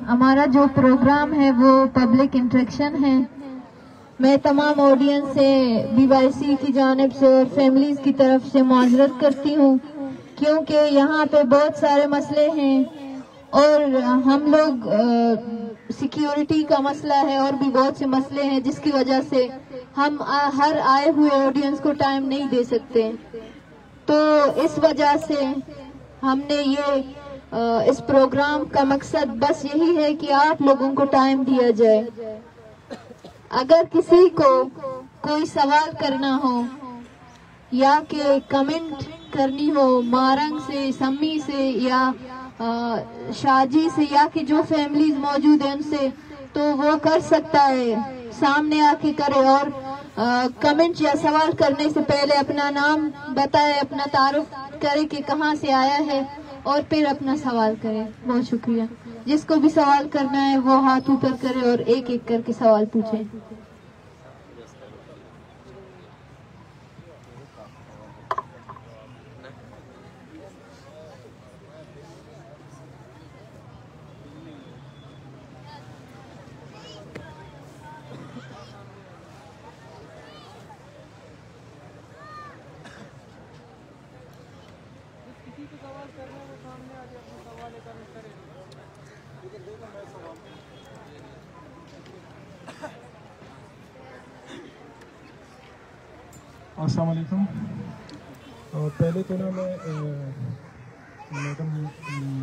ہمارا جو پروگرام ہے وہ پبلک انٹریکشن ہے. میں تمام آڈینس سے BYC کی جانب سے اور فیملیز کی طرف سے معذرت کرتی ہوں کیونکہ یہاں پہ بہت سارے مسئلے ہیں اور ہم لوگ سیکیورٹی کا مسئلہ ہے اور بھی بہت سے مسئلے ہیں جس کی وجہ سے ہم ہر آئے ہوئے آڈینس کو ٹائم نہیں دے سکتے. تو اس وجہ سے ہم نے اس پروگرام کا مقصد بس یہی ہے کہ آپ لوگوں کو ٹائم دیا جائے. اگر کسی کو کوئی سوال کرنا ہو یا کہ کمنٹ کرنی ہو مارنگ سے، سمی سے یا شاجی سے یا کہ جو فیملیز موجود ہیں ان سے، تو وہ کر سکتا ہے، سامنے آ کے کرے. اور کمنٹ یا سوال کرنے سے پہلے اپنا نام بتائے، اپنا تعارف کرے کہ کہاں سے آیا ہے اور پھر اپنا سوال کرے. بہت شکریہ. جس کو بھی سوال کرنا ہے وہ ہاتھ اوپر کرے اور ایک ایک کر کے سوال پوچھے. السلام علیکم. پہلے تو نا میں میڈم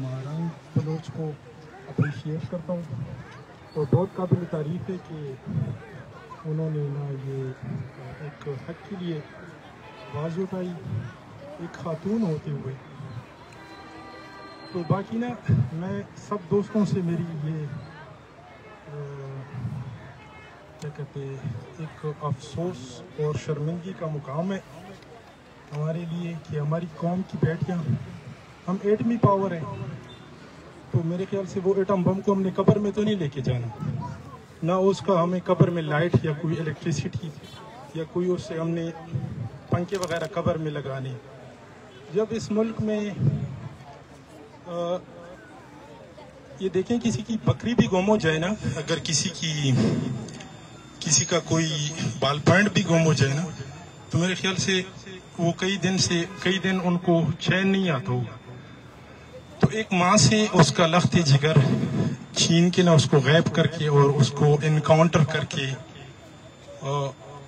مارنگ بلوچ کو اپریشیٹ کرتا ہوں اور بہت قابل تعریف ہے کہ انہوں نے نا یہ ایک حق کے لیے آواز اٹھائی ایک خاتون ہوتے ہوئے. تو باقی نا میں سب دوستوں سے میری یہ کیا کہتے ایک افسوس اور شرمندگی کا مقام ہے ہمارے لیے کہ ہماری قوم کی بیٹیاں، ہم ایٹمی پاور ہیں تو میرے خیال سے وہ ایٹم بم کو ہم نے قبر میں تو نہیں لے کے جانا، نہ اس کا ہمیں قبر میں لائٹ یا کوئی الیکٹریسٹی یا کوئی اس سے ہم نے پنکھے وغیرہ قبر میں لگانے. جب اس ملک میں یہ دیکھیں کسی کی بکری بھی گم ہو جائے نا، اگر کسی کا کوئی بال پوائنٹ بھی گم ہو جائے نا، تو میرے خیال سے وہ کئی دن ان کو چین نہیں آتا ہوگا. تو ایک ماں سے اس کا لخت جگر چھین کے نا اس کو غائب کر کے اور اس کو انکاؤنٹر کر کے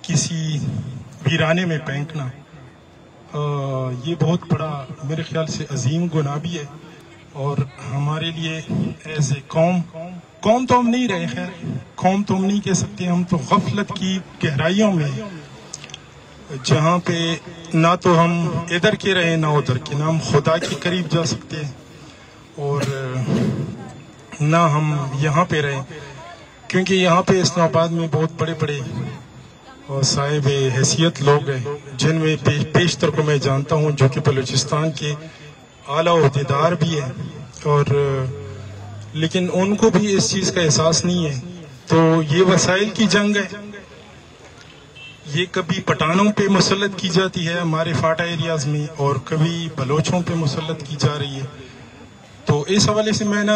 کسی ویرانے میں پھینکنا، یہ بہت بڑا میرے خیال سے عظیم گناہ بھی ہے. اور ہمارے لیے ایز اے قوم تو ہم نہیں رہے، خیر قوم تو ہم نہیں کہہ سکتے، ہم تو غفلت کی گہرائیوں میں جہاں پہ نہ تو ہم ادھر کے رہے نہ ادھر کے، نہ ہم خدا کے قریب جا سکتے اور نہ ہم یہاں پہ رہے، کیونکہ یہاں پہ اسلام آباد میں بہت بڑے بڑے اور صاحب حیثیت لوگ ہیں جن میں بیشتر کو میں جانتا ہوں جو کہ بلوچستان کے اعلیٰ عہدیدار بھی ہیں، اور لیکن ان کو بھی اس چیز کا احساس نہیں ہے. تو یہ وسائل کی جنگ ہے، یہ کبھی پٹھانوں پہ مسلط کی جاتی ہے ہمارے فاٹا ایریاز میں اور کبھی بلوچوں پہ مسلط کی جا رہی ہے. تو اس حوالے سے میں نا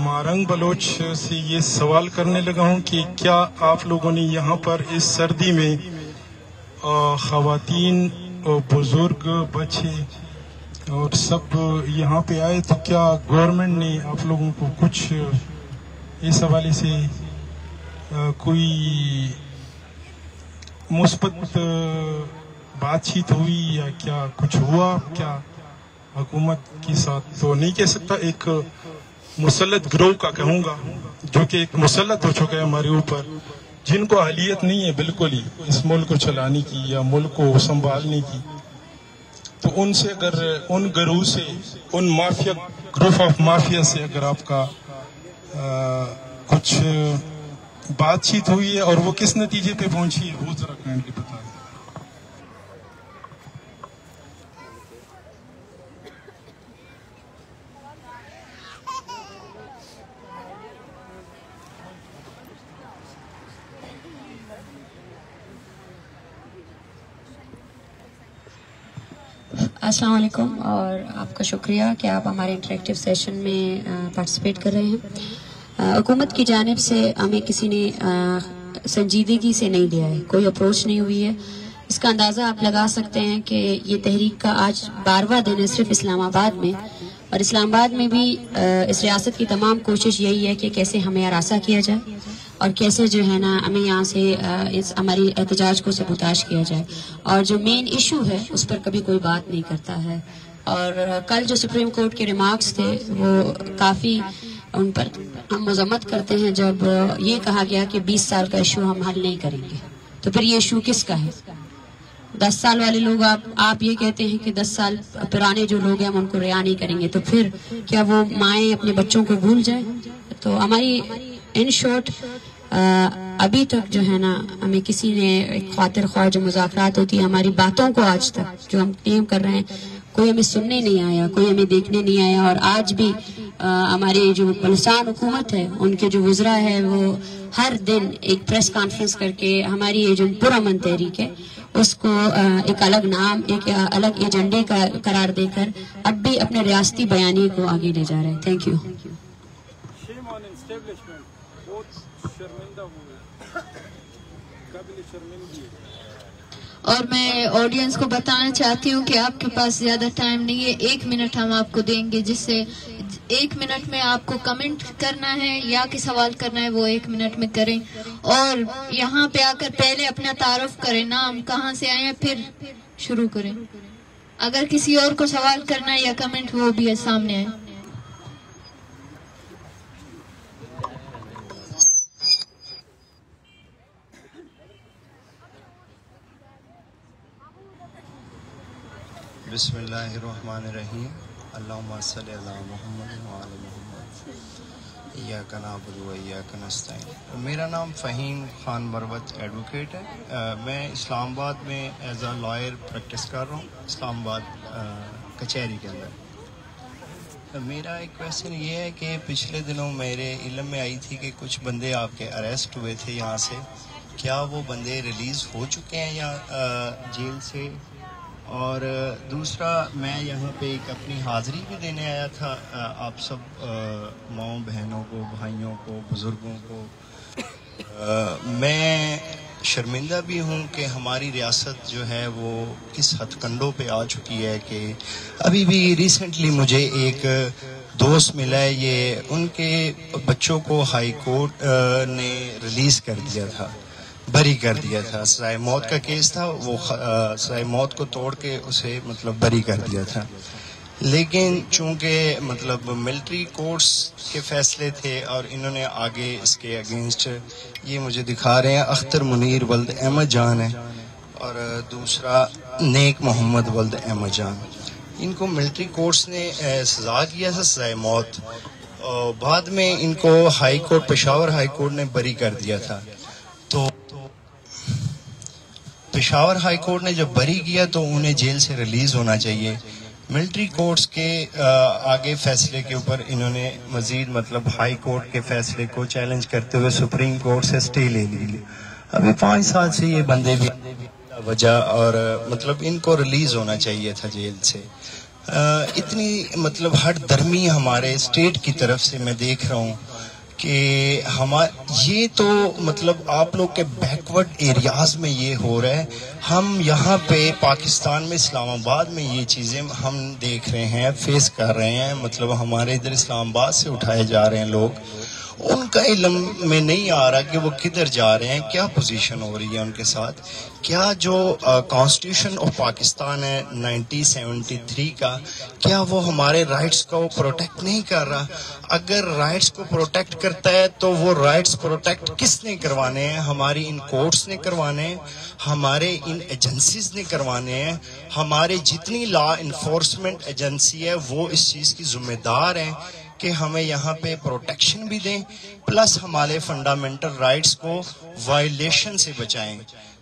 مارنگ بلوچ سے یہ سوال کرنے لگا ہوں کہ کیا آپ لوگوں نے یہاں پر اس سردی میں خواتین اور بزرگ بچے اور سب یہاں پہ آئے تو کیا گورنمنٹ نے آپ لوگوں کو کچھ اس حوالے سے کوئی مثبت بات چیت ہوئی یا کیا کچھ ہوا؟ کیا حکومت کے ساتھ تو نہیں کہہ سکتا، ایک مسلط گروہ کا کہوں گا جو کہ ایک مسلط ہو چکا ہے ہمارے اوپر، جن کو اہلیت نہیں ہے بالکل ہی اس ملک کو چلانے کی یا ملک کو سنبھالنے کی. تو ان سے اگر ان گروہ سے، ان مافیا گروپ آف مافیا سے اگر آپ کا کچھ بات چیت ہوئی ہے اور وہ کس نتیجے پہ پہنچی ہے وہ ذرا کائنڈلی بتا دیں. السلام علیکم اور آپ کا شکریہ کہ آپ ہمارے انٹریکٹیو سیشن میں پارٹیسپیٹ کر رہے ہیں. حکومت کی جانب سے ہمیں کسی نے سنجیدگی سے نہیں لیا ہے، کوئی اپروچ نہیں ہوئی ہے. اس کا اندازہ آپ لگا سکتے ہیں کہ یہ تحریک کا آج 12واں دن ہے صرف اسلام آباد میں، اور اسلام آباد میں بھی اس ریاست کی تمام کوشش یہی ہے کہ کیسے ہمیں ہراساں کیا جائے اور کیسے جو ہے نا ہمیں یہاں سے ہماری احتجاج کو سبوتاش کیا جائے، اور جو مین ایشو ہے اس پر کبھی کوئی بات نہیں کرتا ہے. اور کل جو سپریم کورٹ کے ریمارکس تھے وہ کافی ان پر ہم مذمت کرتے ہیں، جب یہ کہا گیا کہ 20 سال کا ایشو ہم حل نہیں کریں گے، تو پھر یہ ایشو کس کا ہے؟ 10 سال والے لوگ آپ یہ کہتے ہیں کہ 10 سال پرانے جو لوگ ہیں ہم ان کو رہا نہیں کریں گے، تو پھر کیا وہ مائیں اپنے بچوں کو بھول جائیں؟ تو ہماری ان شارٹ ابھی تک جو ہے نا ہمیں کسی نے ایک خاطر خواہ جو مذاکرات ہوتی ہے ہماری باتوں کو آج تک جو ہم کلیم کر رہے ہیں کوئی ہمیں سننے نہیں آیا، کوئی ہمیں دیکھنے نہیں آیا. اور آج بھی ہماری جو بلوچستان حکومت ہے ان کے جو وزراء ہے وہ ہر دن ایک پریس کانفرنس کر کے ہماری یہ جو پرامن تحریک ہے اس کو ایک الگ نام، ایک الگ ایجنڈے کا قرار دے کر اب بھی اپنے ریاستی بیانیے کو آگے لے جا رہے ہیں. Thank you. اور میں آڈینس کو بتانا چاہتی ہوں کہ آپ کے پاس زیادہ ٹائم نہیں ہے، 1 منٹ ہم آپ کو دیں گے، جس سے 1 منٹ میں آپ کو کمنٹ کرنا ہے یا کہ سوال کرنا ہے وہ 1 منٹ میں کریں، اور یہاں پہ آ کر پہلے اپنا تعارف کریں، نام کہاں سے آئے ہیں، پھر شروع کریں. اگر کسی اور کو سوال کرنا ہے یا کمنٹ وہ بھی ہے سامنے آئے. بسم اللہ الرحمن الرحیم. اللہم صلی علی محمد وعلی محمد. ایاک نعبد و ایاک نستعین. میرا نام فہیم خان مروت ایڈوکیٹ ہے. میں اسلام آباد میں ایز اے لائر پریکٹس کر رہا ہوں، اسلام آباد کچہری کے اندر. میرا ایک کویسچن یہ ہے کہ پچھلے دنوں میرے علم میں آئی تھی کہ کچھ بندے آپ کے اریسٹ ہوئے تھے یہاں سے، کیا وہ بندے ریلیز ہو چکے ہیں یا جیل سے؟ اور دوسرا، میں یہاں پہ ایک اپنی حاضری بھی دینے آیا تھا آپ سب ماؤں بہنوں کو، بھائیوں کو، بزرگوں کو. میں شرمندہ بھی ہوں کہ ہماری ریاست جو ہے وہ کس ہتھ کنڈوں پہ آ چکی ہے کہ ابھی بھی ریسنٹلی مجھے ایک دوست ملا ہے، یہ ان کے بچوں کو ہائی کورٹ نے ریلیز کر دیا تھا، بری کر دیا تھا. سزائے موت کا کیس تھا، وہ سزائے موت کو توڑ کے اسے مطلب بری کر دیا تھا. لیکن چونکہ مطلب ملٹری کورٹس کے فیصلے تھے اور انہوں نے آگے اس کے اگینسٹ یہ مجھے دکھا رہے ہیں اختر منیر ولد احمد جان ہے اور دوسرا نیک محمد ولد احمد جان. ان کو ملٹری کورٹس نے سزا کیا تھا سزائے موت، اور بعد میں ان کو high court, Peshawar high court نے بری کر دیا تھا. تو پشاور ہائی کورٹ نے جب بری کیا تو انہیں جیل سے ریلیز ہونا چاہیے. ملٹری کورٹس کے آگے فیصلے کے اوپر انہوں نے مزید مطلب ہائی کورٹ کے فیصلے کو چیلنج کرتے ہوئے سپریم کورٹ سے سٹے لے لی. ابھی 5 سال سے یہ بندے بھی وجہ اور مطلب ان کو ریلیز ہونا چاہیے تھا جیل سے. اتنی مطلب ہٹ درمی ہمارے اسٹیٹ کی طرف سے میں دیکھ رہا ہوں کہ یہ تو مطلب آپ لوگ کے بیکورڈ ایریاز میں یہ ہو رہا ہے. ہم یہاں پہ پاکستان میں اسلام آباد میں یہ چیزیں ہم دیکھ رہے ہیں، فیس کر رہے ہیں. مطلب ہمارے ادھر اسلام آباد سے اٹھائے جا رہے ہیں لوگ، ان کا علم میں نہیں آ رہا کہ وہ کدھر جا رہے ہیں، کیا پوزیشن ہو رہی ہے ان کے ساتھ. کیا جو کانسٹیٹیوشن آف پاکستان ہے 1973 کا، کیا وہ ہمارے رائٹس کو پروٹیکٹ نہیں کر رہا؟ اگر رائٹس کو پروٹیکٹ کرتا ہے تو وہ رائٹس پروٹیکٹ کس نے کروانے ہیں؟ ہماری ان کورٹس نے کروانے ہیں، ہمارے ان ایجنسیز نے کروانے ہیں. ہمارے جتنی لا انفورسمنٹ ایجنسی ہے وہ اس چیز کی ذمہ دار ہیں کہ ہمیں یہاں پہ پروٹیکشن بھی دیں، پلس ہمارے فنڈامنٹل رائٹس کو وائلیشن سے بچائیں.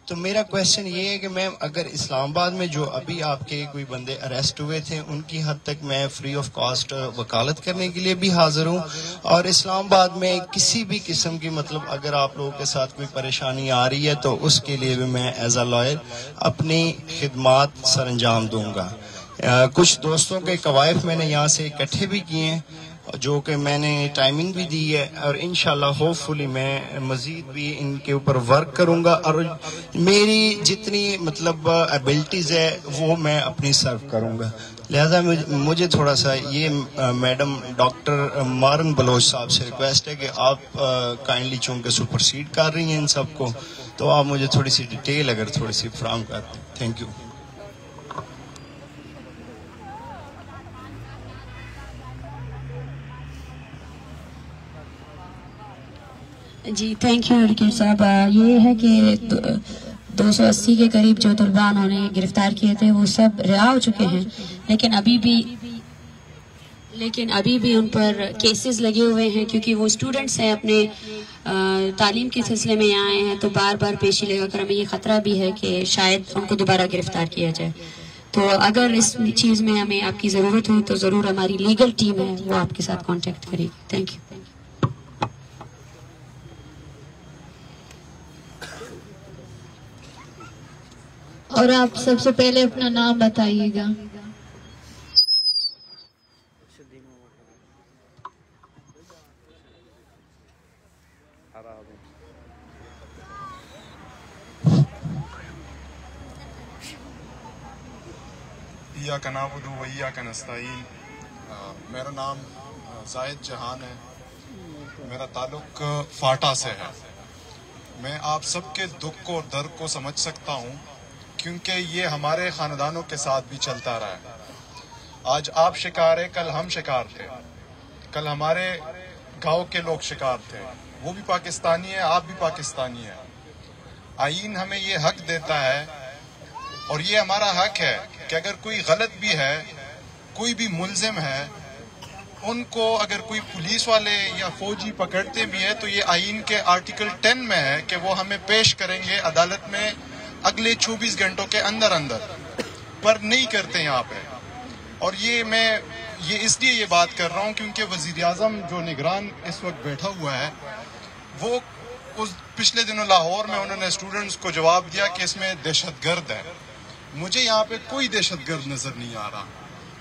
تو میرا کویسچن یہ ہے کہ میم اگر اسلام آباد میں جو ابھی آپ کے کوئی بندے اریسٹ ہوئے تھے ان کی حد تک میں فری آف کاسٹ وکالت کرنے کے لیے بھی حاضر ہوں، اور اسلام آباد میں کسی بھی قسم کی مطلب اگر آپ لوگوں کے ساتھ کوئی پریشانی آ رہی ہے تو اس کے لیے بھی میں ایز اے لائر اپنی خدمات سر انجام دوں گا. کچھ دوستوں کے قوائف میں نے یہاں سے اکٹھے بھی کیے ہیں جو کہ میں نے ٹائمنگ بھی دی ہے، اور انشاءاللہ ہوپ فلی میں مزید بھی ان کے اوپر ورک کروں گا، اور میری جتنی مطلب ایبلٹیز ہے وہ میں اپنی سرو کروں گا. لہذا مجھے تھوڑا سا یہ میڈم ڈاکٹر مارن بلوچ صاحب سے ریکویسٹ ہے کہ آپ کائنڈلی چونکہ سپرسیڈ کر رہی ہیں ان سب کو، تو آپ مجھے تھوڑی سی ڈیٹیل اگر تھوڑی سی فراہم کر دیں. Thank you. جی تھینک یو ایڈوکیٹ صاحب. یہ ہے کہ 280 کے قریب جو طلباء انہوں نے گرفتار کیے تھے وہ سب رہا ہو چکے ہیں، لیکن ابھی بھی ان پر کیسز لگے ہوئے ہیں، کیونکہ وہ اسٹوڈنٹس ہیں، اپنے تعلیم کے سلسلے میں یہاں آئے ہیں، تو بار بار پیشی لگا کر ہمیں یہ خطرہ بھی ہے کہ شاید ان کو دوبارہ گرفتار کیا جائے. تو اگر اس چیز میں ہمیں آپ کی ضرورت ہوئی تو ضرور ہماری لیگل ٹیم ہے وہ آپ کے ساتھ کانٹیکٹ کرے گی. Thank you. اور آپ سب سے پہلے اپنا نام بتائیے گا. ایاک نعبد و ایاک نستعین. میرا نام زاہد جہان ہے، میرا تعلق فاٹا سے ہے. میں آپ سب کے دکھ اور درد کو سمجھ سکتا ہوں، کیونکہ یہ ہمارے خاندانوں کے ساتھ بھی چلتا رہا ہے. آج آپ شکار ہیں، کل ہم شکار تھے، کل ہمارے گاؤں کے لوگ شکار تھے. وہ بھی پاکستانی ہیں، آپ بھی پاکستانی ہیں. آئین ہمیں یہ حق دیتا ہے، اور یہ ہمارا حق ہے کہ اگر کوئی غلط بھی ہے، کوئی بھی ملزم ہے، ان کو اگر کوئی پولیس والے یا فوجی پکڑتے بھی ہیں تو یہ آئین کے آرٹیکل 10 میں ہے کہ وہ ہمیں پیش کریں گے عدالت میں اگلے 24 گھنٹوں کے اندر پر نہیں کرتے یہاں پہ. اور یہ اس لیے یہ بات کر رہا ہوں کیونکہ وزیر اعظم جو نگران اس وقت بیٹھا ہوا ہے، وہ پچھلے دنوں لاہور میں انہوں نے اسٹوڈنٹس کو جواب دیا کہ اس میں دہشت گرد ہے. مجھے یہاں پہ کوئی دہشت گرد نظر نہیں آ رہا،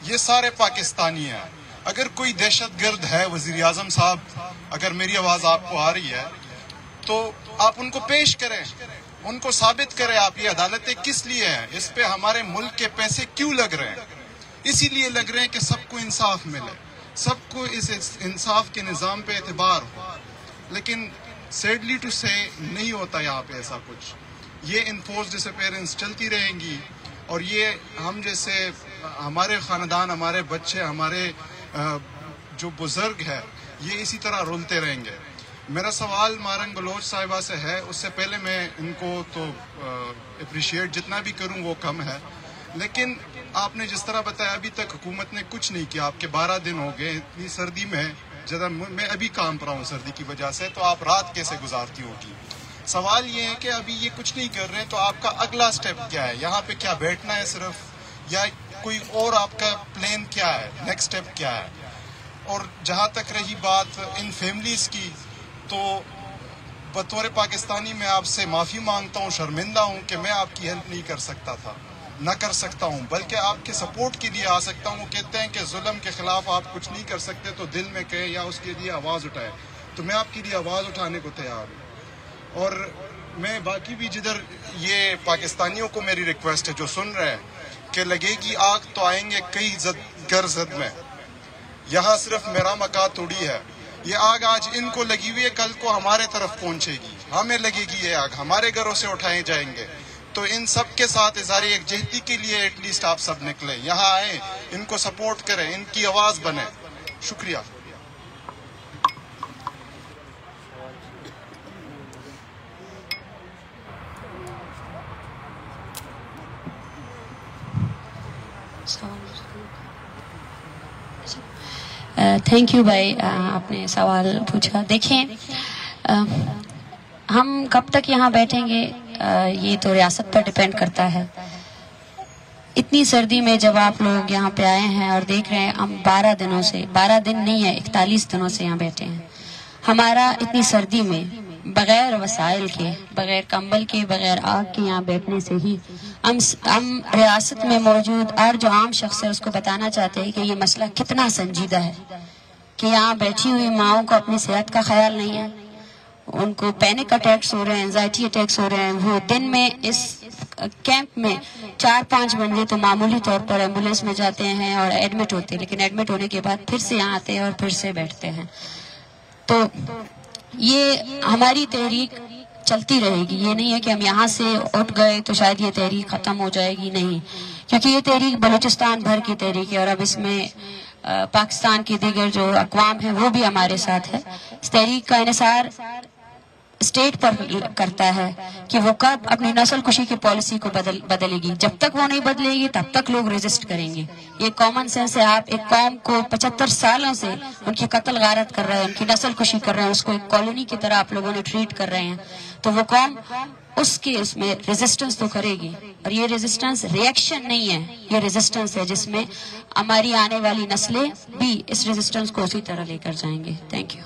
یہ سارے پاکستانی ہیں. اگر کوئی دہشت گرد ہے وزیر اعظم صاحب، اگر میری آواز آپ کو آ رہی ہے تو آپ ان کو پیش کریں، ان کو ثابت کریں. آپ یہ عدالتیں کس لیے ہیں؟ اس پہ ہمارے ملک کے پیسے کیوں لگ رہے ہیں؟ اسی لیے لگ رہے ہیں کہ سب کو انصاف ملے، سب کو اس انصاف کے نظام پہ اعتبار ہو. لیکن سیڈلی ٹو سے نہیں ہوتا یہاں پہ ایسا کچھ. یہ انفورس ڈسپیئرنس چلتی رہیں گی، اور یہ ہم جیسے ہمارے خاندان، ہمارے بچے، ہمارے جو بزرگ ہے، یہ اسی طرح رولتے رہیں گے. میرا سوال مارن بلوچ صاحبہ سے ہے. اس سے پہلے میں ان کو تو اپریشیٹ جتنا بھی کروں وہ کم ہے، لیکن آپ نے جس طرح بتایا ابھی تک حکومت نے کچھ نہیں کیا. آپ کے 12 دن ہو گئے اتنی سردی میں، میں ابھی کام پر ہوں سردی کی وجہ سے، تو آپ رات کیسے گزارتی ہوگی؟ سوال یہ ہے کہ ابھی یہ کچھ نہیں کر رہے، تو آپ کا اگلا سٹیپ کیا ہے؟ یہاں پہ کیا بیٹھنا ہے صرف، یا کوئی اور آپ کا پلان کیا ہے؟ نیکسٹ سٹیپ کیا ہے؟ اور جہاں تک رہی بات ان فیملیز کی، تو بطور پاکستانی میں آپ سے معافی مانگتا ہوں، شرمندہ ہوں کہ میں آپ کی ہیلپ نہیں کر سکتا تھا، نہ کر سکتا ہوں، بلکہ آپ کے سپورٹ کے لیے آ سکتا ہوں. وہ کہتے ہیں کہ ظلم کے خلاف آپ کچھ نہیں کر سکتے تو دل میں کہیں یا اس کے لیے آواز اٹھائے، تو میں آپ کے لیے آواز اٹھانے کو تیار ہوں. اور میں باقی بھی جدھر یہ پاکستانیوں کو میری ریکویسٹ ہے جو سن رہے ہیں کہ لگے گی آگ تو آئیں گے کئی زد میں. یہاں صرف میرا مکہ توڑی ہے، یہ آگ آج ان کو لگی ہوئی ہے، کل کو ہمارے طرف پہنچے گی، ہمیں لگے گی یہ آگ، ہمارے گھروں سے اٹھائے جائیں گے. تو ان سب کے ساتھ اظہار یکجہتی کے لیے ایٹ لیسٹ آپ سب نکلیں، یہاں آئیں، ان کو سپورٹ کریں، ان کی آواز بنیں. شکریہ. تھینک یو بھائی، آپ نے سوال پوچھا. دیکھیں، ہم کب تک یہاں بیٹھیں گے یہ تو ریاست پر ڈیپینڈ کرتا ہے. اتنی سردی میں جب آپ لوگ یہاں پہ آئے ہیں اور دیکھ رہے ہیں، ہم 12 دنوں سے، 12 دن نہیں ہے، 41 دنوں سے یہاں بیٹھے ہیں. ہمارا اتنی سردی میں بغیر وسائل کے، بغیر کمبل کے، بغیر آگ کے یہاں بیٹھنے سے ہی ہم ریاست میں موجود اور جو عام شخص ہے اس کو بتانا چاہتے ہیں کہ یہ مسئلہ کتنا سنجیدہ ہے، کہ یہاں بیٹھی ہوئی ماؤں کو اپنی صحت کا خیال نہیں ہے، ان کو پینک اٹیکس ہو رہے ہیں، اینزائٹی اٹیکس ہو رہے ہیں. وہ دن میں اس کیمپ میں 4-5 بندے تو معمولی طور پر ایمبولینس میں جاتے ہیں اور ایڈمٹ ہوتے ہیں، لیکن ایڈمٹ ہونے کے بعد پھر سے یہاں آتے ہیں اور پھر سے بیٹھتے ہیں. تو یہ ہماری تحریک چلتی رہے گی. یہ نہیں ہے کہ ہم یہاں سے اٹھ گئے تو شاید یہ تحریک ختم ہو جائے گی، نہیں، کیونکہ یہ تحریک بلوچستان بھر کی تحریک ہے، اور اب اس میں پاکستان کی دیگر جو اقوام ہیں وہ بھی ہمارے ساتھ ہے. اس تحریک کا انحصار اسٹیٹ پر کرتا ہے کہ وہ کب اپنی نسل کشی کی پالیسی کو بدلے گی. جب تک وہ نہیں بدلے گی تب تک لوگ ریزسٹ کریں گے. یہ کامن سینس ہے. آپ ایک قوم کو 75 سالوں سے ان کی قتل غارت کر رہے ہیں، ان کی نسل کشی کر رہے ہیں، اس کو ایک کالونی کی طرح آپ لوگوں نے ٹریٹ کر رہے ہیں، تو وہ قوم اس میں ریزسٹنس تو کرے گی. اور یہ ریزسٹنس ریئیکشن نہیں ہے، یہ ریزسٹنس ہے جس میں ہماری آنے والی نسلیں بھی اس ریزسٹنس کو اسی طرح لے کر جائیں گے. Thank you.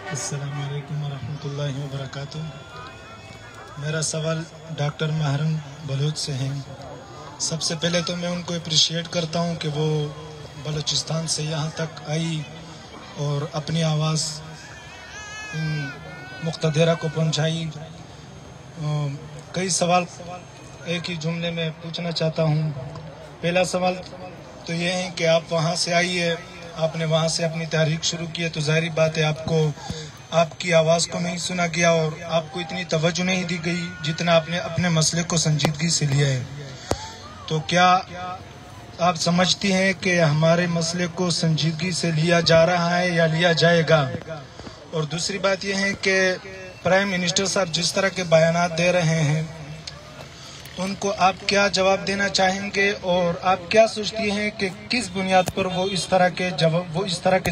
السلام علیکم ورحمۃ اللہ وبرکاتہ. میرا سوال ڈاکٹر محرم بلوچ سے ہے. سب سے پہلے تو میں ان کو اپریشیٹ کرتا ہوں کہ وہ بلوچستان سے یہاں تک آئی اور اپنی آواز ان مقتدرہ کو پہنچائی. کئی سوال ایک ہی جملے میں پوچھنا چاہتا ہوں. پہلا سوال تو یہ ہے کہ آپ وہاں سے آئیے, آپ نے وہاں سے اپنی تحریک شروع کی ہے, تو ظاہری بات ہے آپ کی آواز کو نہیں سنا گیا اور آپ کو اتنی توجہ نہیں دی گئی جتنا آپ نے اپنے مسئلے کو سنجیدگی سے لیا ہے. تو کیا آپ سمجھتی ہیں کہ ہمارے مسئلے کو سنجیدگی سے لیا جا رہا ہے یا لیا جائے گا؟ اور دوسری بات یہ ہے کہ پرائم منسٹر صاحب جس طرح کے بیانات دے رہے ہیں ان کو آپ کیا جواب دینا چاہیں گے, اور آپ کیا سوچتی ہیں کہ کس بنیاد پر وہ اس طرح کے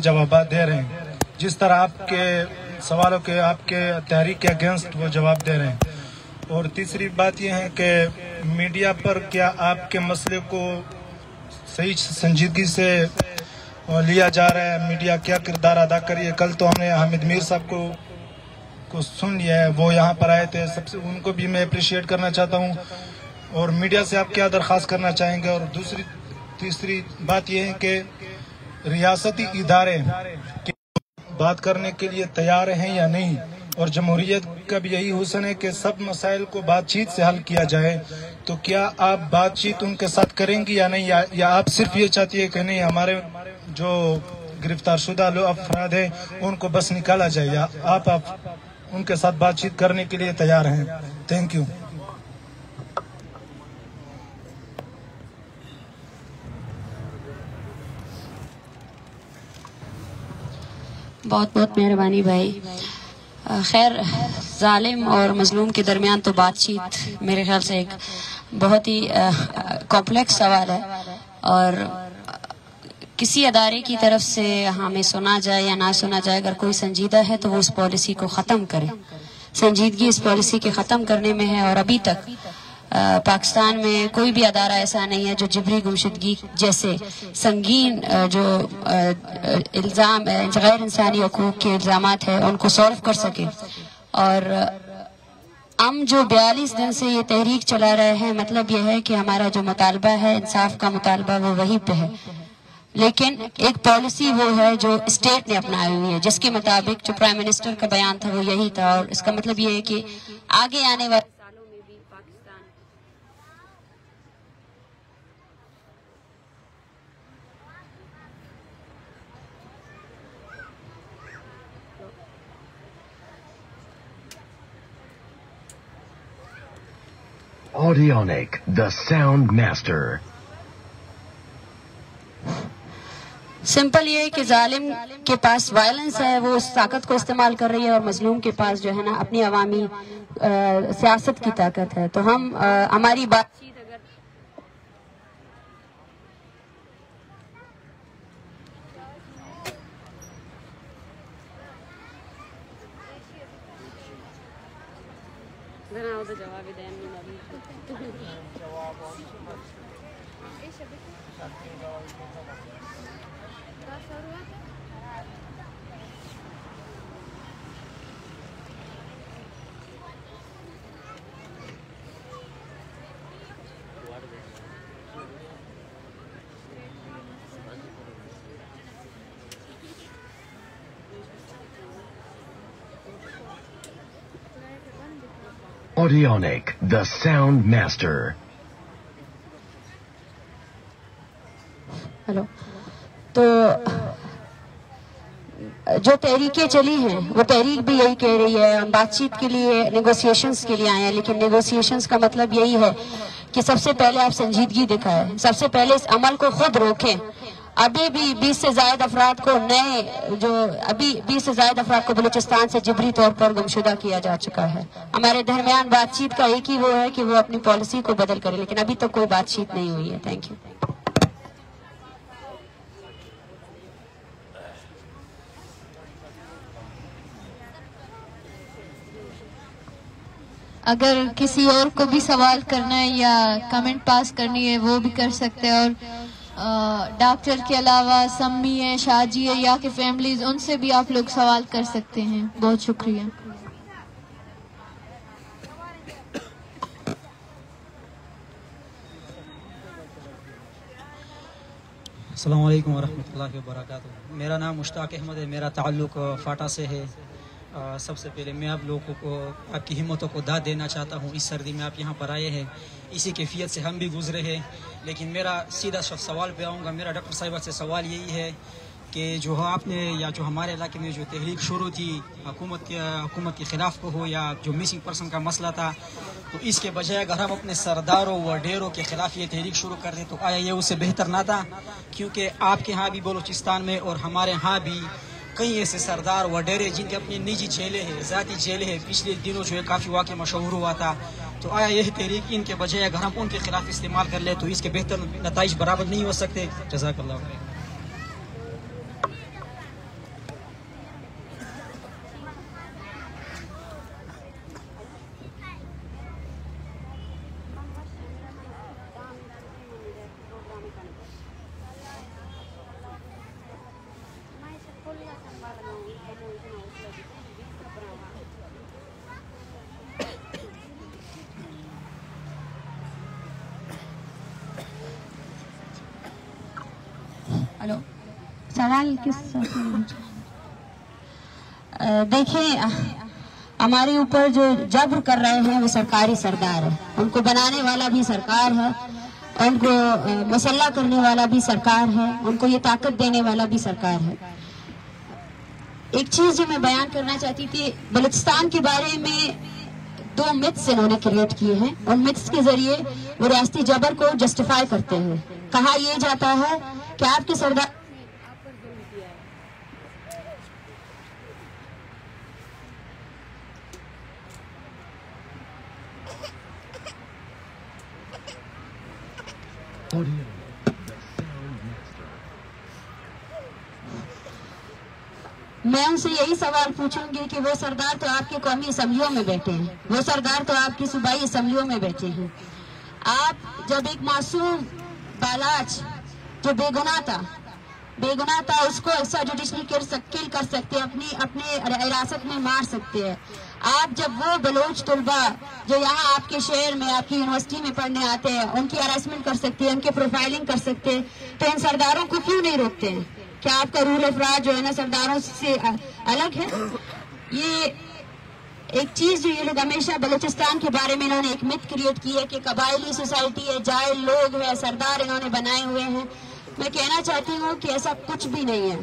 جوابات دے رہے ہیں, جس طرح آپ کے سوالوں کے آپ کے تحریک کے اگینسٹ وہ جواب دے رہے ہیں؟ اور تیسری بات یہ ہے کہ میڈیا پر کیا آپ کے مسئلے کو صحیح سنجیدگی سے لیا جا رہا ہے؟ میڈیا کیا کردار ادا کری ہے؟ کل تو ہم نے حامد میر صاحب کو سن لیا ہے, وہ یہاں پر آئے تھے, سب سے ان کو بھی میں اپریشیٹ کرنا چاہتا ہوں. اور میڈیا سے آپ کیا درخواست کرنا چاہیں گے؟ اور تیسری بات یہ ہے کہ ریاستی ادارے بات کرنے کے لیے تیار ہیں یا نہیں, اور جمہوریت کا بھی یہی حسن ہے کہ سب مسائل کو بات چیت سے حل کیا جائے, تو کیا آپ بات چیت ان کے ساتھ کریں گی یا نہیں, یا آپ صرف یہ چاہتی ہے کہ نہیں ہمارے جو گرفتار شدہ افراد ہیں ان کو بس نکالا جائے, یا آپ ان کے ساتھ بات چیت کرنے کے لیے تیار ہیں؟ Thank you. بہت بہت مہربانی بھائی. خیر, ظالم اور مظلوم کے درمیان تو بات چیت میرے خیال سے ایک بہت ہی کمپلیکس سوال ہے, اور کسی ادارے کی طرف سے ہمیں سنا جائے یا نہ سنا جائے, اگر کوئی سنجیدہ ہے تو وہ اس پالیسی کو ختم کرے. سنجیدگی اس پالیسی کے ختم کرنے میں ہے, اور ابھی تک پاکستان میں کوئی بھی ادارہ ایسا نہیں ہے جو جبری گمشدگی جیسے سنگین جو الزام غیر انسانی حقوق کے الزامات ہیں ان کو سولو کر سکے. اور ہم جو 42 دن سے یہ تحریک چلا رہے ہیں, مطلب یہ ہے کہ ہمارا جو مطالبہ ہے, انصاف کا مطالبہ, وہ وہی پہ ہے. لیکن ایک پالیسی وہ ہے جو اسٹیٹ نے اپنائی ہوئی ہے, جس کے مطابق جو پرائم منسٹر کا بیان تھا وہ یہی تھا, اور اس کا مطلب یہ ہے کہ آگے آنے والے سالوں میں بھی Pakistan Audionic, the sound master. Simple یہ ہے کہ ظالم کے پاس وائلنس ہے, وہ اس طاقت کو استعمال کر رہی ہے, اور مظلوم کے پاس جو ہے نا اپنی عوامی سیاست کی طاقت ہے. تو ہم ہماری بات چیت اگر جواب دیں Audionic, the sound master. Hello. تو جو تحریکیں چلی ہیں وہ تحریک بھی یہی کہہ رہی ہے, ہم بات چیت کے لیے نیگوسیشنز کے لیے آئے ہیں, لیکن نیگوسیشنز کا مطلب یہی ہے کہ سب سے پہلے آپ سنجیدگی دکھائیں, سب سے پہلے اس عمل کو خود روکیں. ابھی بھی 20 سے زائد افراد کو بلوچستان سے جبری طور پر گمشدہ کیا جا چکا ہے. ہمارے درمیان بات چیت کا ایک ہی وہ ہے کہ وہ اپنی پالیسی کو بدل کرے, لیکن ابھی تک کوئی بات چیت نہیں ہوئی ہے. Thank you. اگر کسی اور کو بھی سوال کرنا ہے یا کمنٹ پاس کرنی ہے وہ بھی کر سکتے ہیں, اور ڈاکٹر کے علاوہ سمی ہے, شاجی ہے, یا کہ فیملیز, ان سے بھی آپ لوگ سوال کر سکتے ہیں. بہت شکریہ. السلام علیکم ورحمۃ اللہ وبرکاتہ. میرا نام مشتاق احمد ہے. میرا تعلق فاٹا سے ہے. سب سے پہلے میں آپ لوگوں کو آپ کی ہمتوں کو داد دینا چاہتا ہوں. اس سردی میں آپ یہاں پر آئے ہیں, اسی کیفیت سے ہم بھی گزرے ہیں. لیکن میرا سیدھا سوال پہ آؤں گا. میرا ڈاکٹر صاحبہ سے سوال یہی ہے کہ جو آپ نے یا جو ہمارے علاقے میں جو تحریک شروع تھی حکومت کے خلاف کو ہو یا جو مسنگ پرسن کا مسئلہ تھا, تو اس کے بجائے اگر ہم اپنے سرداروں و ڈیروں کے خلاف یہ تحریک شروع کر دیں تو آیا یہ اس سے بہتر نہ تھا؟ کیونکہ آپ کے ہاں بھی بلوچستان میں اور ہمارے ہاں بھی کئی ایسے سردار و ڈیرے جن کے اپنی نجی جیلیں ہیں, ذاتی جیلیں ہیں. پچھلے دنوں جو ہے کافی واقعہ مشہور ہوا تھا. تو آیا یہ تحریک ان کے بجائے اگر ہم ان کے خلاف استعمال کر لیں تو اس کے بہتر نتائج برابر نہیں ہو سکتے؟ جزاک اللہ خیر. ہلو, سوال کس دیکھیں, ہمارے اوپر جو جبر کر رہے ہیں وہ سرکاری سردار ہے. ان کو بنانے والا بھی سرکار ہے, ان کو مسلح کرنے والا بھی سرکار ہے, ان کو یہ طاقت دینے والا بھی سرکار ہے. ایک چیز جو میں بیان کرنا چاہتی تھی, بلوچستان کے بارے میں 2 متس انہوں نے کریٹ کیے ہیں. ان متس کے ذریعے وہ ریاستی جبر کو جسٹیفائی کرتے ہیں. کہا یہ جاتا ہے کہ آپ کے سردار میں ان سے یہی سوال پوچھوں گی کہ وہ سردار تو آپ کی قومی اسمبلیوں میں بیٹھے ہیں, وہ سردار تو آپ کی صوبائی اسمبلیوں میں بیٹھے ہیں. آپ جب ایک معصوم بالاچ جو بے گناہ تھا اس کو ایسا جوڈیشلی کل کر سکتے, اپنے حراست میں مار سکتے ہیں. آپ جب وہ بلوچ طلباء جو یہاں آپ کے شہر میں آپ کی یونیورسٹی میں پڑھنے آتے ہیں ان کی ہراسمنٹ کر سکتے ہیں, ان کی پروفائلنگ کر سکتے ہیں, تو ان سرداروں کو کیوں نہیں روکتے ہیں؟ کیا آپ کا رول افراد جو ہے نا سرداروں سے الگ ہے؟ یہ ایک چیز جو یہ لوگ ہمیشہ بلوچستان کے بارے میں انہوں نے ایک مت کریٹ کی ہے کہ قبائلی سوسائٹی ہے, جاہل لوگ ہیں, سردار انہوں نے بنائے ہوئے ہیں. میں کہنا چاہتی ہوں کہ ایسا کچھ بھی نہیں ہے.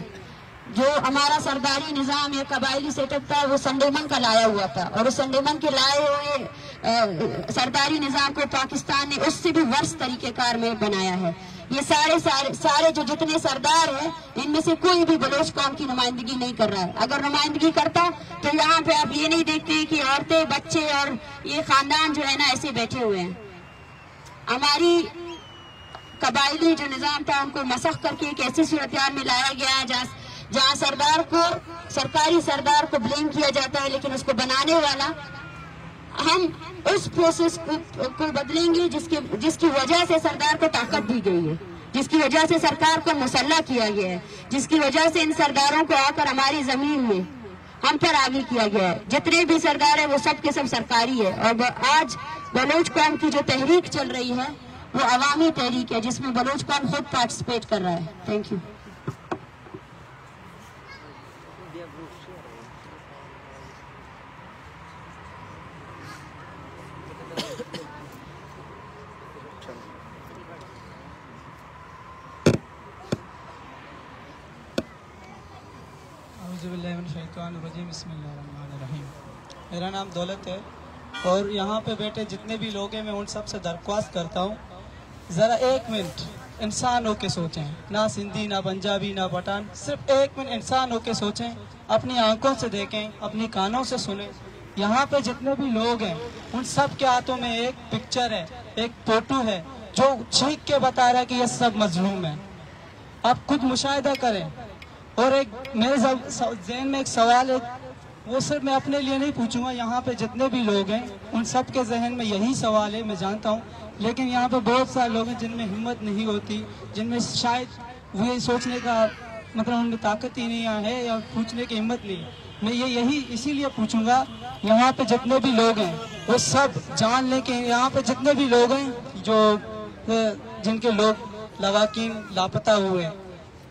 جو ہمارا سرداری نظام یا قبائلی سیٹ اپ تھا وہ سنڈے من کا لایا ہوا تھا, اور اس سنڈے من کے لائے ہوئے سرداری نظام کو پاکستان نے اس سے بھی ورس طریقہ کار میں بنایا ہے. یہ سارے جو جتنے سردار ہیں ان میں سے کوئی بھی بلوچ قوم کی نمائندگی نہیں کر رہا ہے. اگر نمائندگی کرتا تو یہاں پہ آپ یہ نہیں دیکھتے کہ عورتیں, بچے اور یہ خاندان جو ہے نا ایسے بیٹھے ہوئے ہیں. ہماری قبائلی جو نظام تھا ان کو مسخ کر کے ایک ایسی صورتحال میں لایا گیا ہے جہاں سرکاری سردار کو بلیم کیا جاتا ہے, لیکن اس کو بنانے والا ہم اس پروسیس کو بدلیں گے جس کی وجہ سے سردار کو طاقت دی گئی ہے, جس کی وجہ سے سرکار کو مسلح کیا گیا ہے, جس کی وجہ سے ان سرداروں کو آ کر ہماری زمین میں ہم پر آگے کیا گیا ہے. جتنے بھی سردار ہیں وہ سب کے سب سرکاری ہے. اور آج بلوچ قوم کی جو تحریک چل رہی ہے وہ عوامی تحریک ہے جس میں بلوچ قوم خود پارٹیسپیٹ کر رہا ہے. Thank you. بسم اللہ الرحمن الرحیم. میرا نام دولت ہے اور یہاں پہ بیٹھے جتنے بھی لوگ ہیں میں ان سب سے درخواست کرتا ہوں ذرا 1 منٹ انسان ہو کے سوچیں. نہ سندھی, نہ پنجابی, نہ پٹھان, صرف 1 منٹ انسان ہو کے سوچیں. اپنی آنکھوں سے دیکھیں, اپنی کانوں سے سنیں. یہاں پہ جتنے بھی لوگ ہیں ان سب کے ہاتھوں میں ایک پکچر ہے, ایک فوٹو ہے جو چیخ کے بتا رہا ہے کہ یہ سب مظلوم ہیں. آپ خود مشاہدہ کریں. اور ایک میرے ذہن میں ایک سوال ہے, وہ صرف میں اپنے لیے نہیں پوچھوں گا, یہاں پہ جتنے بھی لوگ ہیں ان سب کے ذہن میں یہی سوال ہے, میں جانتا ہوں. لیکن یہاں پہ بہت سارے لوگ ہیں جن میں ہمت نہیں ہوتی, جن میں شاید وہ سوچنے کا مطلب ان میں طاقت ہی نہیں ہے یا پوچھنے کی ہمت نہیں. میں یہی اسی لیے پوچھوں گا, یہاں پہ جتنے بھی لوگ ہیں وہ سب جان لیں کہ یہاں پہ جتنے بھی لوگ ہیں جن کے لوگ لواحقین لاپتہ ہوئے,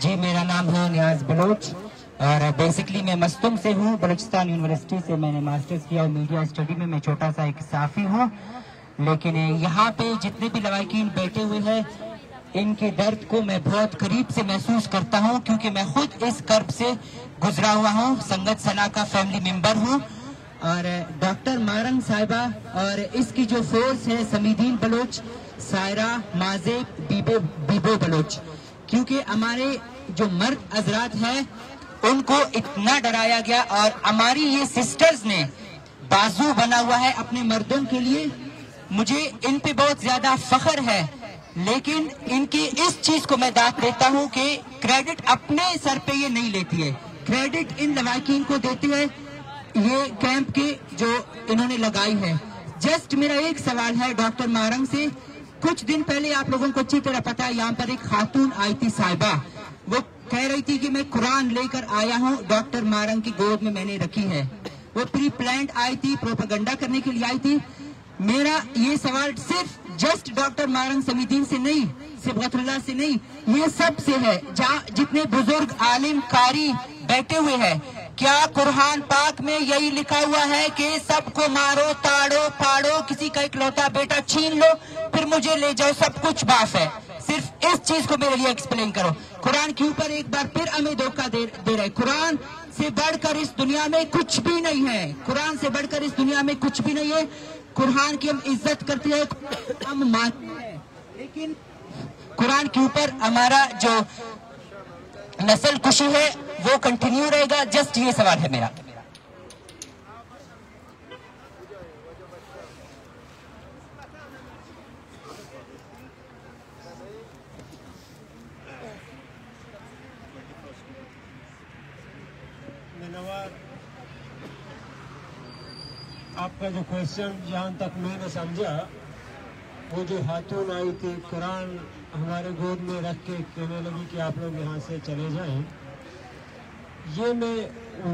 جی میرا نام ہے نیاز بلوچ اور بیسکلی میں مستم سے ہوں. بلوچستان یونیورسٹی سے میں نے ماسٹرز کیا اور میڈیا اسٹڈی میں چھوٹا سا ایک صحافی ہوں. لیکن یہاں پہ جتنے بھی لوائقین بیٹھے ہوئے ہیں ان کے درد کو میں بہت قریب سے محسوس کرتا ہوں کیونکہ میں خود اس کرب سے گزرا ہوا ہوں. سنگت ثنا کا فیملی ممبر ہوں. اور ڈاکٹر مارنگ صاحبہ اور اس کی جو فورس ہے سمیدین بلوچ, سائرہ, مازیب, بیبو بلوچ, کیونکہ ہمارے جو مرد حضرات ہیں ان کو اتنا ڈرایا گیا اور ہماری یہ سسٹرز نے بازو بنا ہوا ہے اپنے مردوں کے لیے. مجھے ان پہ بہت زیادہ فخر ہے لیکن ان کی اس چیز کو میں داد دیتا ہوں کہ کریڈٹ اپنے سر پہ یہ نہیں لیتی ہے, کریڈٹ ان لواحقین کو دیتی ہے یہ کیمپ کے جو انہوں نے لگائی ہے. جسٹ میرا ایک سوال ہے ڈاکٹر مارنگ سے. کچھ دن پہلے آپ لوگوں کو اچھی طرح پتا ہے یہاں پر ایک خاتون آئی تھی صاحبہ, وہ کہہ رہی تھی کہ میں قرآن لے کر آیا ہوں, ڈاکٹر مارنگ کی گود میں نے رکھی ہے. وہ پری پلانٹ آئی تھی, پروپیگنڈا کرنے کے لیے آئی تھی. میرا یہ سوال صرف جسٹ ڈاکٹر مارنگ سمیدین سے نہیں, صبغت اللہ سے نہیں, یہ سب سے ہے جہاں جتنے بزرگ عالم قاری بیٹھے ہوئے ہیں. کیا قرآن پاک میں یہی لکھا ہوا ہے کہ سب کو مارو, تاڑو, پھاڑو, کسی کا اکلوتا بیٹا چھین لو پھر مجھے لے جاؤ, سب کچھ معاف ہے؟ صرف اس چیز کو میرے لیے ایکسپلین کرو. قرآن کے اوپر ایک بار پھر ہمیں دھوکہ دے رہے. قرآن سے بڑھ کر اس دنیا میں کچھ بھی نہیں ہے, قرآن سے بڑھ کر اس دنیا میں کچھ بھی نہیں ہے. قرآن کی ہم عزت کرتے ہیں, ہم مانتے ہیں, لیکن قرآن کے اوپر ہمارا جو نسل کشی ہے وہ کنٹینیو رہے گا. جسٹ یہ سوال ہے میرا. آپ کا جو کوشچن جہاں تک میں نے سمجھا, وہ جو خاتون آئی تھی قرآن ہمارے گود میں رکھ کے کہنے لگی کہ آپ لوگ یہاں سے چلے جائیں, یہ میں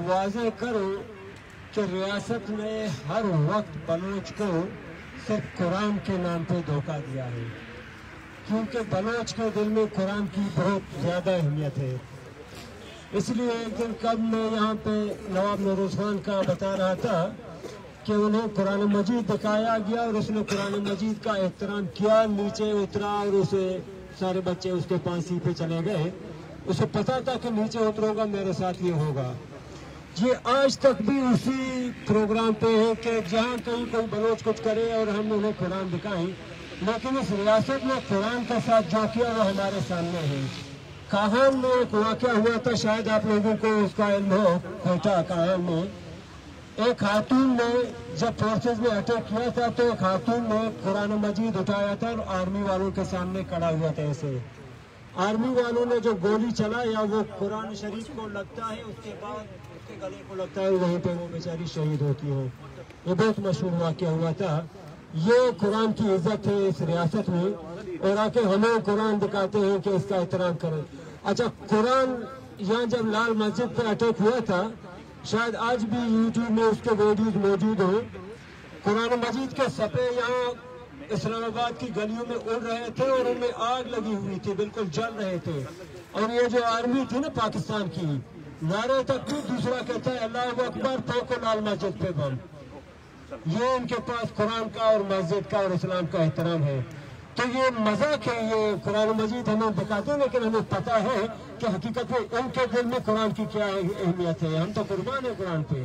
واضح کروں کہ ریاست نے ہر وقت بلوچ کو صرف قرآن کے نام پہ دھوکہ دیا ہے, کیونکہ بلوچ کے دل میں قرآن کی بہت زیادہ اہمیت ہے. اس لیے ایک دن کب میں یہاں پہ نواب نوروز خان کا بتا رہا تھا کہ انہیں قرآن مجید دکھایا گیا اور اس نے قرآن مجید کا احترام کیا, نیچے اترا اور اسے سارے بچے اس کے پانسی پہ چلے گئے. اسے پتا تھا کہ نیچے اتروں گا میرے ساتھ یہ ہوگا. یہ آج تک بھی اسی پروگرام پہ ہے کہ جہاں کہیں کوئی بلوچ کچھ کرے اور ہم انہیں قرآن دکھائیں, لیکن اس ریاست میں قرآن کے ساتھ جو کیا وہ ہمارے سامنے ہے. کاہان میں ایک واقعہ ہوا تھا, شاید آپ لوگوں کو اس کا علم ہو. کوئٹہ کاہان میں ایک خاتون نے جب فورسز نے اٹیک کیا تھا تو ایک خاتون نے قرآن مجید اٹھایا تھا اور آرمی والوں کے سامنے کھڑا ہوا تھا. ایسے آرمی والوں نے جو گولی چلایا وہ قرآن شریف کو لگتا ہے, اس کے بعد اس کے گلے کو لگتا ہے, وہیں پہ وہ بیچاری شہید ہوتی ہے. یہ بہت مشہور واقعہ ہوا تھا. یہ قرآن کی عزت ہے اس ریاست میں, اور آ کے ہمیں قرآن دکھاتے ہیں کہ اس کا احترام کریں. اچھا, قرآن یہاں جب لال مسجد پہ اٹیک ہوا تھا, شاید آج بھی یوٹیوب میں اس کے ویڈیوز موجود ہوں, قرآن مجید کے صفحے یہاں اسلام آباد کی گلیوں میں اڑ رہے تھے اور ان میں آگ لگی ہوئی تھی, بالکل جل رہے تھے. اور یہ جو آرمی تھی نا پاکستان کی, نعرے تک بھی دوسرا کہتا ہے اللہ اکبر, پھینکو لال مسجد پہ بم. یہ ان کے پاس قرآن کا اور مسجد کا اور اسلام کا احترام ہے. تو یہ مذاق ہے, یہ قرآن مجید ہمیں دکھاتے ہیں لیکن ہمیں پتا ہے کہ حقیقت میں ان کے دل میں قرآن کی کیا اہمیت ہے. ہم تو قربان ہیں قرآن پہ.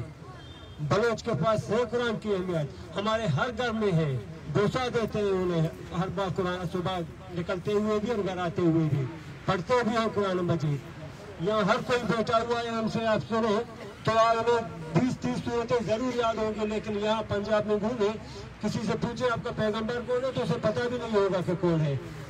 بلوچ کے پاس ہے قرآن کی اہمیت, ہمارے ہر گھر میں ہے. بوسا دیتے ہیں انہیں ہر بار, قرآن صبح نکلتے ہوئے بھی اور گھر آتے ہوئے بھی پڑھتے بھی ہیں قرآن مجید. یہاں ہر کوئی بیٹھا ہوا ہے, ہم سے آپ سنیں تو ہمیں 20-30 صورتیں ضرور یاد ہوں گی, لیکن یہاں پنجاب میں گھومے کسی سے پوچھے آپ کا پیغمبر کون ہے تو اسے پتہ بھی نہیں ہوگا کہ کون ہے.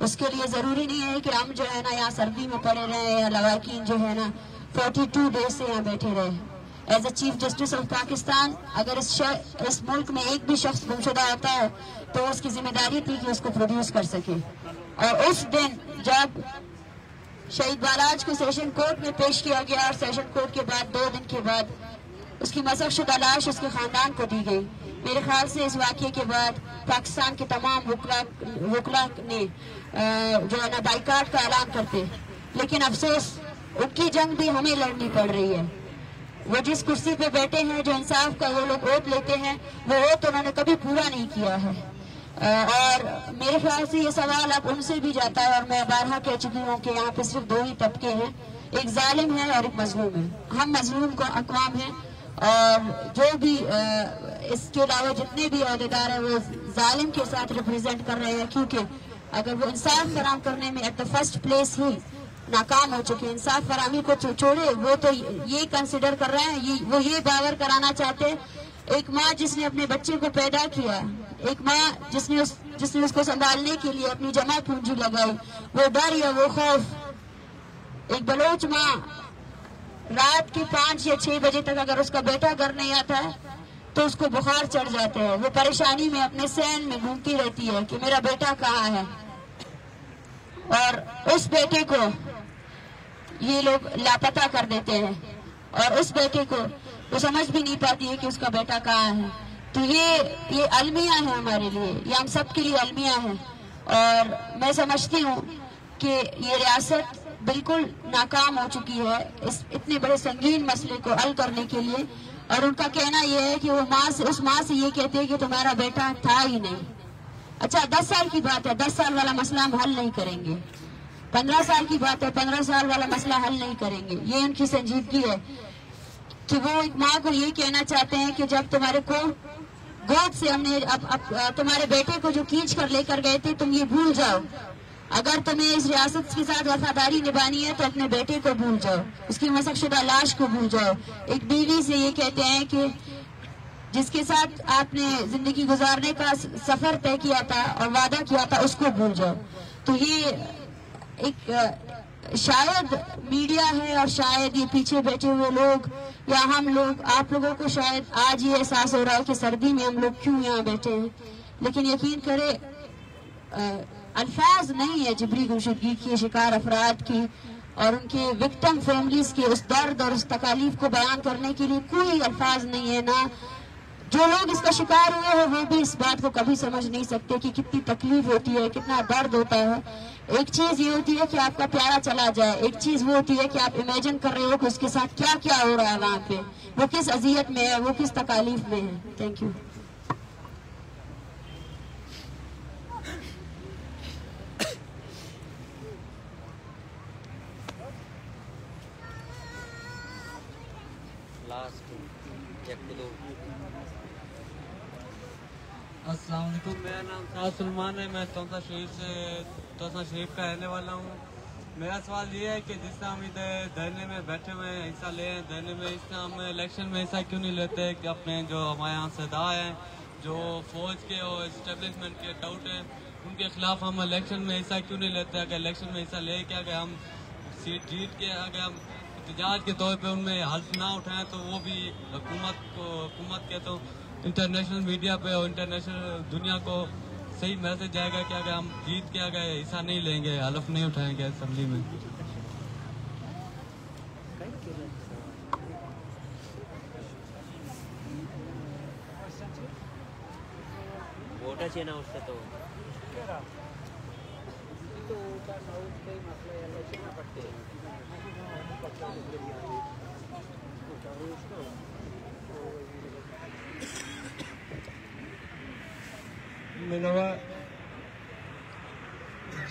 اس کے لیے ضروری نہیں ہے کہ ہم جو ہے نا یہاں سردی میں پڑے رہے یا لواحقین جو ہے نا 42 ڈیز سے یہاں بیٹھے رہے. As a chief justice of Pakistan اگر اس ملک میں ایک بھی شخص گمشدہ ہوتا ہے تو اس کی ذمہ داری تھی کہ اس کو پروڈیوس کر سکے. اور اس دن جب شہید بالاج کو سیشن کورٹ میں پیش کیا گیا اور سیشن کورٹ کے بعد 2 دن کے بعد اس کی مسخ شدہ لاش اس کے خاندان کو دی گئی. میرے خیال سے اس واقعے کے بعد پاکستان کے تمام وکلا نے جو ہے نا بائیکاٹ کا اعلان کرتے. لیکن افسوس ان کی جنگ بھی ہمیں لڑنی پڑ رہی ہے. وہ جس کرسی پہ بیٹھے ہیں, جو انصاف کا وہ لوگ ووٹ لیتے ہیں, وہ ووٹ انہوں نے کبھی پورا نہیں کیا ہے. اور میرے خیال سے یہ سوال اب ان سے بھی جاتا ہے, اور میں بارہا کہہ چکی ہوں کہ یہاں پہ صرف 2 ہی طبقے ہیں, ایک ظالم ہے اور ایک مظلوم ہے. ہم مظلوم کو اقوام ہیں, اور جو بھی اس کے علاوہ جتنے بھی عہدیدار ہیں وہ ظالم کے ساتھ ریپرزینٹ کر رہے ہیں, کیونکہ اگر وہ انصاف فراہم کرنے میں ایٹ دا فرسٹ پلیس ہی ناکام ہو چکے, انصاف فراہمی کو چھوڑے, وہ تو یہ کنسیڈر کر رہے ہیں, وہ یہ باور کرانا چاہتے ایک ماں جس نے اپنے بچے کو پیدا کیا, ایک ماں جس نے اس کو سنبھالنے کے لیے اپنی جمع پونجی لگائی, وہ ڈر یا وہ خوف. ایک بلوچ ماں رات کے 5 یا 6 بجے تک اگر اس کا بیٹا گھر نہیں آتا ہے تو اس کو بخار چڑھ جاتا ہے, وہ پریشانی میں اپنے سین میں گھومتی رہتی ہے کہ میرا بیٹا کہاں ہے. اور اس بیٹے کو یہ لوگ لاپتہ کر دیتے ہیں, اور اس بیٹے کو وہ سمجھ بھی نہیں پاتی ہے کہ اس کا بیٹا کہاں ہے. تو یہ المیہ ہے ہمارے لیے, یہ ہم سب کے لیے المیہ ہے. اور میں سمجھتی ہوں کہ یہ ریاست بالکل ناکام ہو چکی ہے اس اتنے بڑے سنگین مسئلے کو حل کرنے کے لیے. اور ان کا کہنا یہ ہے کہ وہ اس ماں سے یہ کہتے ہیں کہ تمہارا بیٹا تھا ہی نہیں. اچھا 10 سال کی بات ہے, 10 سال والا مسئلہ ہم حل نہیں کریں گے. 15 سال کی بات ہے, 15 سال والا مسئلہ حل نہیں کریں گے. یہ ان کی سنجیدگی ہے کہ وہ ایک ماں کو یہ کہنا چاہتے ہیں کہ جب تمہارے کو گود سے ہم نے تمہارے بیٹے کو جو کھینچ کر لے کر گئے تھے تم یہ بھول جاؤ. اگر تمہیں اس ریاست کے ساتھ وفاداری نبھانی ہے تو اپنے بیٹے کو بھول جاؤ, اس کی مسخ شدہ لاش کو بھول جاؤ. ایک بیوی سے یہ کہتے ہیں کہ جس کے ساتھ آپ نے زندگی گزارنے کا سفر طے کیا تھا اور وعدہ کیا تھا, اس کو بھول جاؤ. تو یہ ایک شاید میڈیا ہے, اور شاید یہ پیچھے بیٹھے ہوئے لوگ یا ہم لوگ, آپ لوگوں کو شاید آج یہ احساس ہو رہا ہے کہ سردی میں ہم لوگ کیوں یہاں بیٹھے ہیں. لیکن یقین کرے الفاظ نہیں ہے جبری گمشدگی کے شکار افراد کی اور ان کے وکٹم فیملیز کے اس درد اور اس تکالیف کو بیان کرنے کے لیے کوئی الفاظ نہیں ہے. نہ جو لوگ اس کا شکار ہوئے ہیں وہ بھی اس بات کو کبھی سمجھ نہیں سکتے کہ کتنی تکلیف ہوتی ہے, کتنا درد ہوتا ہے. ایک چیز یہ ہوتی ہے کہ آپ کا پیارا چلا جائے, ایک چیز وہ ہوتی ہے کہ آپ امیجن کر رہے ہو کہ اس کے ساتھ کیا کیا ہو رہا ہے وہاں پہ, وہ کس اذیت میں ہے, وہ کس تکالیف میں ہے. Thank you. السلام علیکم, میرا نام سعد سلمان ہے, میں توسا شریف کا رہنے والا ہوں. میرا سوال یہ ہے کہ جس طرح ہم ادھر دھرنے میں بیٹھے ہوئے ہیں, حصہ لے ہیں دھرنے میں, اس طرح ہم الیکشن میں حصہ کیوں نہیں لیتے کہ اپنے جو ہمارے یہاں سردار ہیں, جو فوج کے اور اسٹیبلشمنٹ کے ٹاؤٹ ہیں, ان کے خلاف ہم الیکشن میں حصہ کیوں نہیں لیتے. اگر الیکشن میں حصہ لے کے اگر ہم سیٹ جیت کے اگر ہم احتجاج کے طور پہ ان میں حلف نہ اٹھائیں تو وہ بھی حکومت کے تو انٹرنیشنل میڈیا پہ اور انٹرنیشنل دنیا کو صحیح میسج جائے گا کہ اگر ہم جیت کے اگر حصہ نہیں لیں گے, حلف نہیں اٹھائیں گے اسمبلی میں. منوا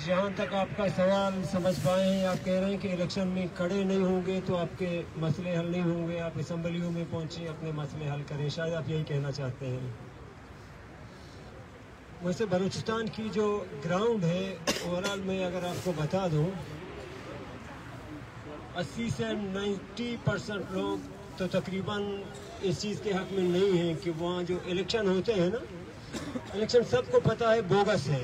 جہاں تک آپ کا سوال سمجھ پائے ہیں, آپ کہہ رہے ہیں کہ الیکشن میں کھڑے نہیں ہوں گے تو آپ کے مسئلے حل نہیں ہوں گے, آپ اسمبلیوں میں پہنچے اپنے مسئلے حل کریں, شاید آپ یہی کہنا چاہتے ہیں. ویسے بلوچستان کی جو گراؤنڈ ہے اوورال میں اگر آپ کو بتا دوں 80 سے 90% لوگ تو تقریباً اس چیز کے حق میں نہیں ہیں کہ وہاں جو الیکشن ہوتے ہیں نا, الیکشن سب کو پتہ ہے بوگس ہے.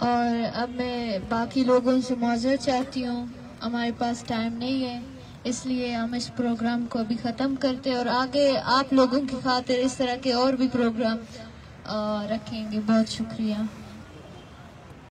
اور اب میں باقی لوگوں سے معذرت چاہتی ہوں، ہمارے پاس ٹائم نہیں ہے، اس لیے ہم اس پروگرام کو ابھی ختم کرتے اور آگے آپ لوگوں کی خاطر اس طرح کے اور بھی پروگرام رکھیں گے. بہت شکریہ.